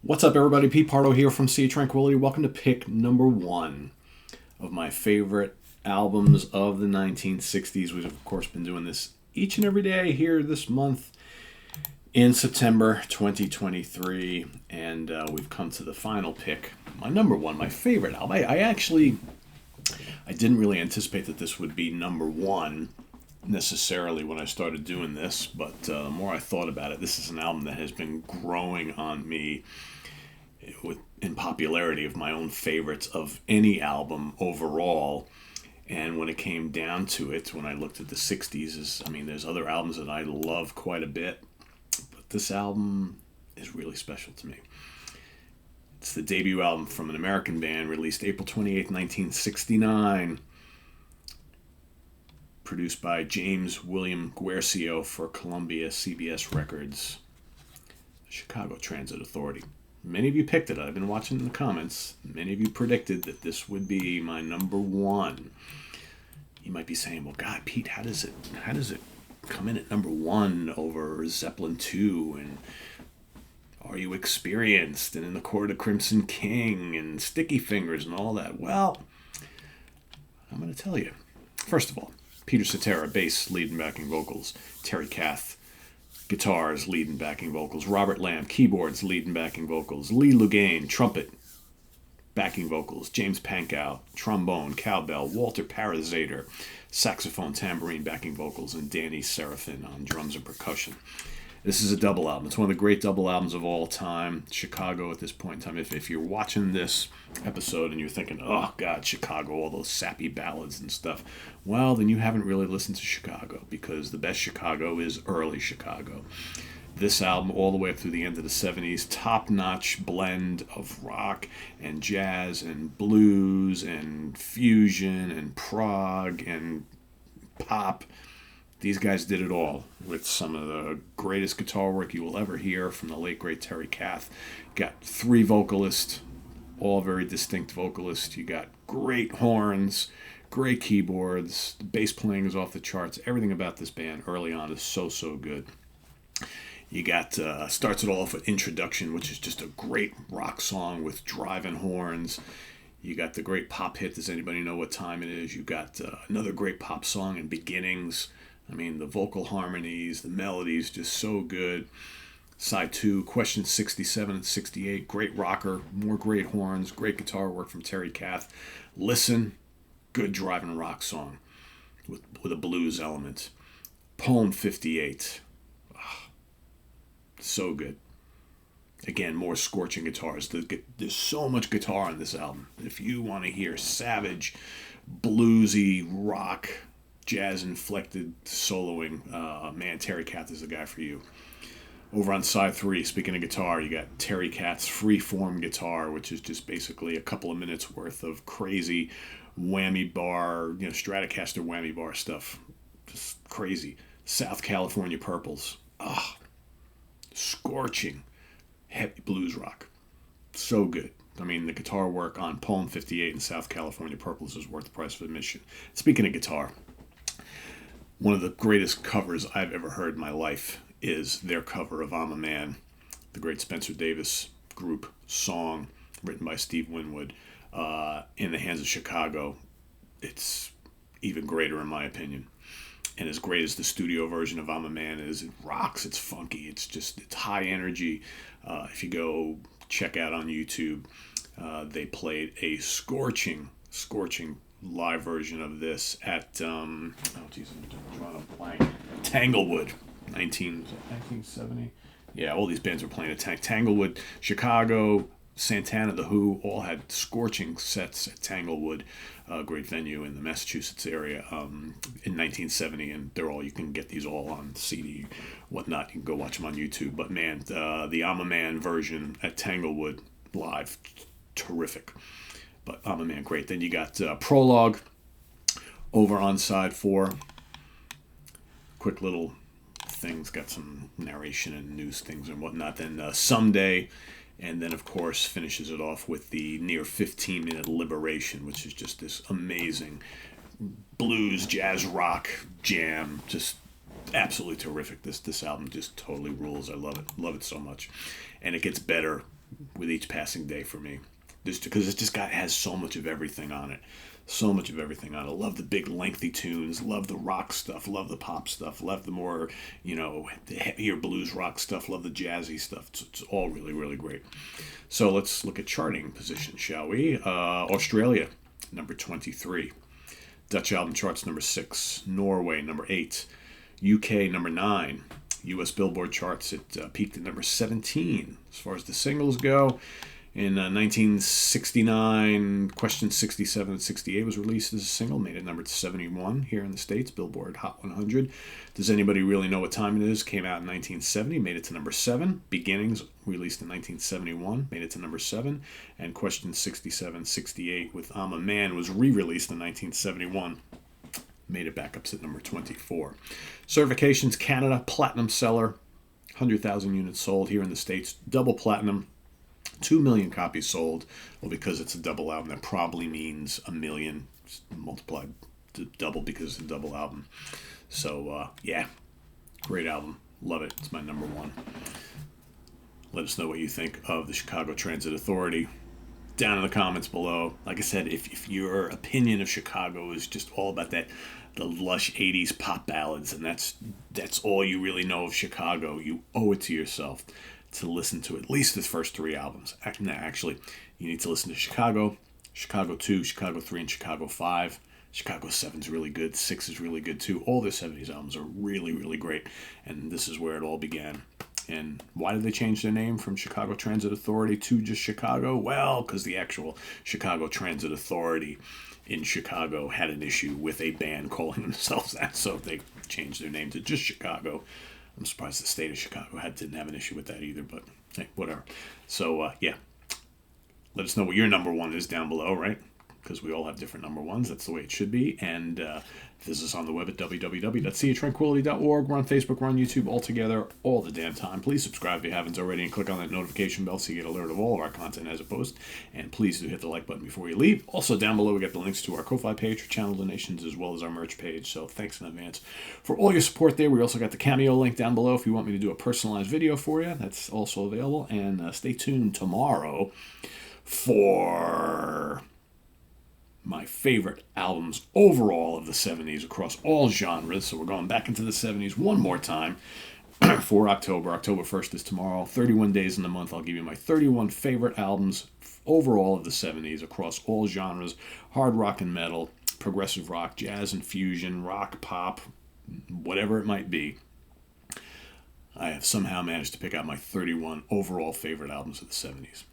What's up, everybody? Pete Pardo here from Sea Tranquility. Welcome to pick number one of my favorite albums of the 1960s. We've, of course, been doing this each and every day here this month in September 2023. And we've come to the final pick. My number one, my favorite album. I didn't really anticipate that this would be number one necessarily when I started doing this, but the more I thought about it, this is an album that has been growing on me in popularity of my own favorites of any album overall. And when it came down to it, when I looked at the 60s, there's other albums that I love quite a bit, but this album is really special to me. It's the debut album from an American band released April 28th, 1969. Produced by James William Guercio for Columbia CBS Records, Chicago Transit Authority. Many of you picked it. I've been watching in the comments. Many of you predicted that this would be my number one. You might be saying, well, God, Pete, how does it come in at number one over Zeppelin 2 and Are You Experienced and In the Court of Crimson King and Sticky Fingers and all that? Well, I'm going to tell you. First of all, Peter Cetera, bass, lead and backing vocals. Terry Kath, guitars, lead and backing vocals. Robert Lamb, keyboards, lead and backing vocals. Lee Lugain, trumpet, backing vocals. James Pankow, trombone, cowbell. Walter Parazater, saxophone, tambourine, backing vocals. And Danny Serafin on drums and percussion. This is a double album. It's one of the great double albums of all time. Chicago at this point in time. If you're watching this episode and you're thinking, oh, God, Chicago, all those sappy ballads and stuff, well, then you haven't really listened to Chicago, because the best Chicago is early Chicago. This album, all the way up through the end of the 70s, top-notch blend of rock and jazz and blues and fusion and prog and pop. These guys did it all with some of the greatest guitar work you will ever hear from the late, great Terry Kath. Got three vocalists, all very distinct vocalists. You got great horns, great keyboards. The bass playing is off the charts. Everything about this band early on is so good. You got, starts it all off with Introduction, which is just a great rock song with driving horns. You got the great pop hit, Does Anybody Know What Time It Is? You got another great pop song in Beginnings. The vocal harmonies, the melodies, just so good. Side 2, Questions 67 and 68, great rocker, more great horns, great guitar work from Terry Kath. Listen, good driving rock song with a blues element. Poem 58, so good. Again, more scorching guitars. There's so much guitar on this album. If you want to hear savage, bluesy rock, jazz-inflected soloing, man, Terry Kath is the guy for you. Over on side 3, speaking of guitar, you got Terry Kath's Freeform guitar, which is just basically a couple of minutes worth of crazy whammy bar, Stratocaster whammy bar stuff. Just crazy. South California Purples. Scorching heavy blues rock. So good. The guitar work on Poem 58 and South California Purples is worth the price of admission. Speaking of guitar, one of the greatest covers I've ever heard in my life is their cover of I'm a Man, the great Spencer Davis group song written by Steve Winwood, In the Hands of Chicago. It's even greater in my opinion. And as great as the studio version of I'm a Man is, it rocks, it's funky, it's high energy. If you go check out on YouTube, they played a scorching live version of this at I'm drawing a blank. Tanglewood, 1970. Yeah, all these bands were playing at Tanglewood, Chicago, Santana, The Who, all had scorching sets at Tanglewood, a great venue in the Massachusetts area, in 1970, and you can get these all on CD, whatnot. You can go watch them on YouTube. But man, the I'm a Man version at Tanglewood live, terrific. But I'm a Man, great. Then you got Prologue over on side 4. Quick little things, got some narration and news things and whatnot. Then Someday, and then of course finishes it off with the near 15-minute Liberation, which is just this amazing blues, jazz, rock jam. Just absolutely terrific. This album just totally rules. I love it so much, and it gets better with each passing day for me. Just because it just has so much of everything on it. So much of everything on it. Love the big lengthy tunes. Love the rock stuff. Love the pop stuff. Love the more, the heavier blues rock stuff. Love the jazzy stuff. It's all really, really great. So let's look at charting position, shall we? Australia, number 23. Dutch album charts, number 6. Norway, number 8. UK, number 9. US Billboard charts, it peaked at number 17. As far as the singles go, in 1969, Question 67 and 68 was released as a single, made it number 71 here in the States, Billboard Hot 100. Does anybody really know what time it is? Came out in 1970, made it to number 7. Beginnings, released in 1971, made it to number 7. And Question 67, 68 with I'm a Man was re-released in 1971. Made it back up to number 24. Certifications, Canada, platinum seller, 100,000 units sold here in the States, double platinum. 2 million copies sold. Well, because it's a double album, that probably means a million multiplied to double because it's a double album. So, yeah, great album. Love it. It's my number 1. Let us know what you think of the Chicago Transit Authority down in the comments below. Like I said, if your opinion of Chicago is just all about the lush 80s pop ballads, and that's all you really know of Chicago, you owe it to yourself to listen to at least the first 3 albums. Actually, you need to listen to Chicago, Chicago 2, Chicago 3, and Chicago 5. Chicago 7 is really good. 6 is really good too. All their 70s albums are really, really great. And this is where it all began. And why did they change their name from Chicago Transit Authority to just Chicago? Well, because the actual Chicago Transit Authority in Chicago had an issue with a band calling themselves that. So they changed their name to just Chicago. I'm surprised the state of Chicago didn't have an issue with that either, but hey, whatever. So, yeah, let us know what your number 1 is down below, right? Because we all have different number 1s. That's the way it should be. And visit us on the web at www.seatranquility.org. We're on Facebook, we're on YouTube, all together, all the damn time. Please subscribe if you haven't already and click on that notification bell so you get alert of all of our content as a post. And please do hit the like button before you leave. Also, down below, we got the links to our Ko-Fi page for channel donations as well as our merch page. So thanks in advance for all your support there. We also got the Cameo link down below if you want me to do a personalized video for you. That's also available. And stay tuned tomorrow for my favorite albums overall of the 70s across all genres. So we're going back into the 70s one more time for October. October 1st is tomorrow. 31 days in the month. I'll give you my 31 favorite albums overall of the 70s across all genres. Hard rock and metal, progressive rock, jazz and fusion, rock, pop, whatever it might be. I have somehow managed to pick out my 31 overall favorite albums of the 70s.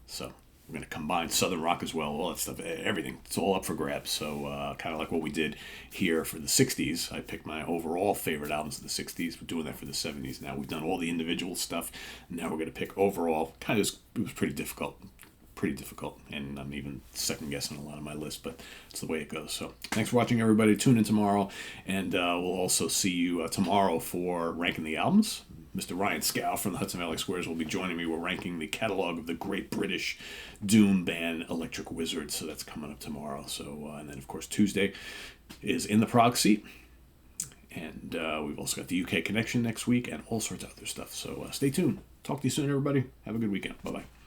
So we're going to combine Southern rock as well, all that stuff, everything. It's all up for grabs. So kind of like what we did here for the 60s. I picked my overall favorite albums of the 60s. We're doing that for the 70s now. We've done all the individual stuff. Now we're going to pick overall. It was pretty difficult. And I'm even second-guessing a lot of my list, but it's the way it goes. So thanks for watching, everybody. Tune in tomorrow, and we'll also see you tomorrow for Ranking the Albums. Mr. Ryan Scow from the Hudson Valley Squares will be joining me. We're ranking the catalog of the great British doom band Electric Wizard, so that's coming up tomorrow. So, and then, of course, Tuesday is In the Prague Seat, and we've also got the UK Connection next week and all sorts of other stuff. So stay tuned. Talk to you soon, everybody. Have a good weekend. Bye-bye.